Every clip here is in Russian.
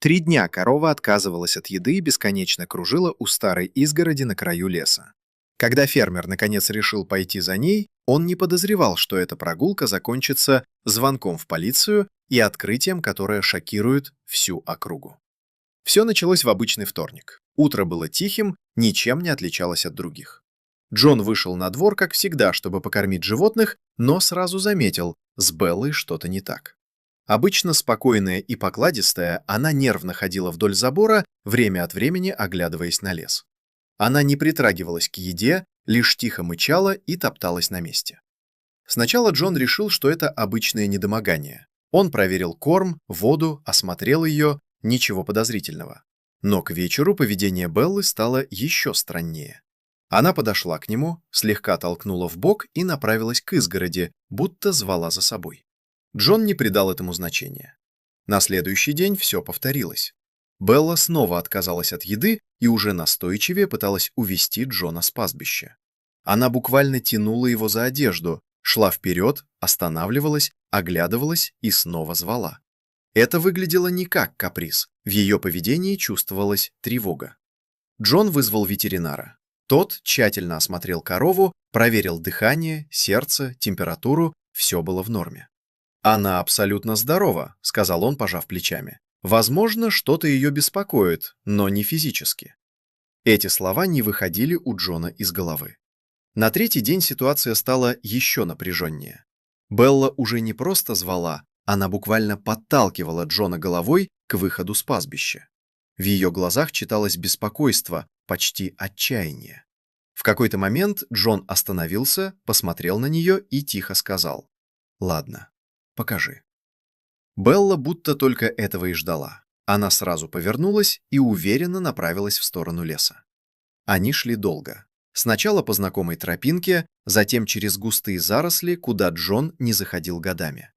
3 дня корова отказывалась от еды и бесконечно кружила у старой изгороди на краю леса. Когда фермер наконец решил пойти за ней, он не подозревал, что эта прогулка закончится звонком в полицию и открытием, которое шокирует всю округу. Все началось в обычный вторник. Утро было тихим, ничем не отличалось от других. Джон вышел на двор, как всегда, чтобы покормить животных, но сразу заметил, с Беллой что-то не так. Обычно спокойная и покладистая, она нервно ходила вдоль забора, время от времени оглядываясь на лес. Она не притрагивалась к еде, лишь тихо мычала и топталась на месте. Сначала Джон решил, что это обычное недомогание. Он проверил корм, воду, осмотрел ее, ничего подозрительного. Но к вечеру поведение Беллы стало еще страннее. Она подошла к нему, слегка толкнула в бок и направилась к изгороди, будто звала за собой. Джон не придал этому значения. На следующий день все повторилось. Белла снова отказалась от еды и уже настойчивее пыталась увести Джона с пастбища. Она буквально тянула его за одежду, шла вперед, останавливалась, оглядывалась и снова звала. Это выглядело не как каприз, в ее поведении чувствовалась тревога. Джон вызвал ветеринара. Тот тщательно осмотрел корову, проверил дыхание, сердце, температуру, все было в норме. «Она абсолютно здорова», — сказал он, пожав плечами. «Возможно, что-то ее беспокоит, но не физически». Эти слова не выходили у Джона из головы. На третий день ситуация стала еще напряженнее. Белла уже не просто звала, она буквально подталкивала Джона головой к выходу с пастбища. В ее глазах читалось беспокойство, почти отчаяние. В какой-то момент Джон остановился, посмотрел на нее и тихо сказал: «Ладно, покажи». Белла будто только этого и ждала. Она сразу повернулась и уверенно направилась в сторону леса. Они шли долго. Сначала по знакомой тропинке, затем через густые заросли, куда Джон не заходил годами.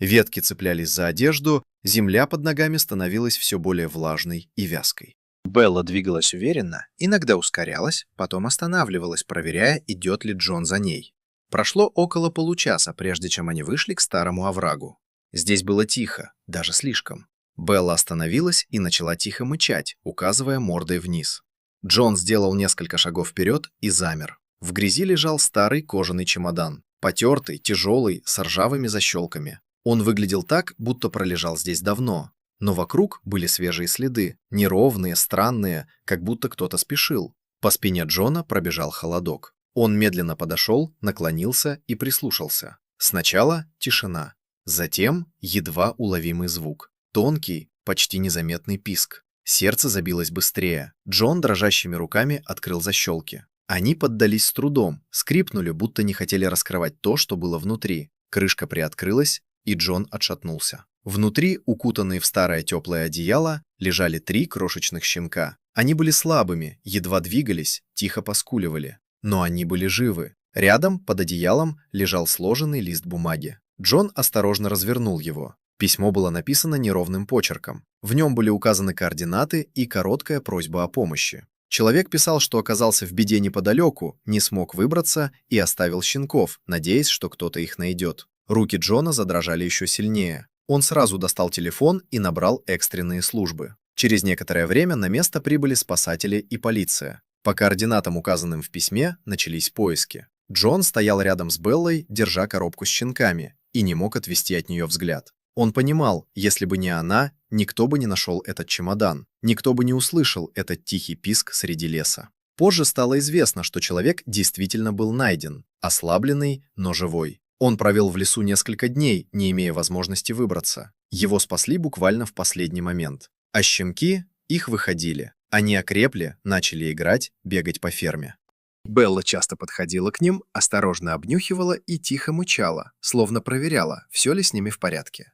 Ветки цеплялись за одежду, земля под ногами становилась все более влажной и вязкой. Белла двигалась уверенно, иногда ускорялась, потом останавливалась, проверяя, идет ли Джон за ней. Прошло около получаса, прежде чем они вышли к старому оврагу. Здесь было тихо, даже слишком. Белла остановилась и начала тихо мычать, указывая мордой вниз. Джон сделал несколько шагов вперед и замер. В грязи лежал старый кожаный чемодан, потертый, тяжелый, с ржавыми защелками. Он выглядел так, будто пролежал здесь давно, но вокруг были свежие следы, неровные, странные, как будто кто-то спешил. По спине Джона пробежал холодок. Он медленно подошел, наклонился и прислушался. Сначала тишина, затем едва уловимый звук, тонкий, почти незаметный писк. Сердце забилось быстрее. Джон дрожащими руками открыл защелки. Они поддались с трудом, скрипнули, будто не хотели раскрывать то, что было внутри. Крышка приоткрылась, и Джон отшатнулся. Внутри, укутанные в старое теплое одеяло, лежали 3 крошечных щенка. Они были слабыми, едва двигались, тихо поскуливали. Но они были живы. Рядом, под одеялом, лежал сложенный лист бумаги. Джон осторожно развернул его. Письмо было написано неровным почерком. В нем были указаны координаты и короткая просьба о помощи. Человек писал, что оказался в беде неподалеку, не смог выбраться и оставил щенков, надеясь, что кто-то их найдет. Руки Джона задрожали еще сильнее. Он сразу достал телефон и набрал экстренные службы. Через некоторое время на место прибыли спасатели и полиция. По координатам, указанным в письме, начались поиски. Джон стоял рядом с Беллой, держа коробку с щенками, и не мог отвести от нее взгляд. Он понимал, если бы не она, никто бы не нашел этот чемодан, никто бы не услышал этот тихий писк среди леса. Позже стало известно, что человек действительно был найден, ослабленный, но живой. Он провел в лесу несколько дней, не имея возможности выбраться. Его спасли буквально в последний момент. А щенки, их выходили. Они окрепли, начали играть, бегать по ферме. Белла часто подходила к ним, осторожно обнюхивала и тихо мычала, словно проверяла, все ли с ними в порядке.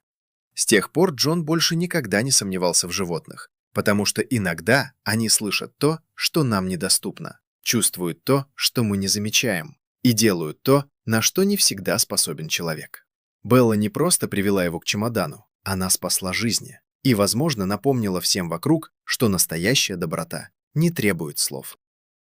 С тех пор Джон больше никогда не сомневался в животных, потому что иногда они слышат то, что нам недоступно, чувствуют то, что мы не замечаем, и делают то, на что не всегда способен человек. Белла не просто привела его к чемодану, она спасла жизни и, возможно, напомнила всем вокруг, что настоящая доброта не требует слов.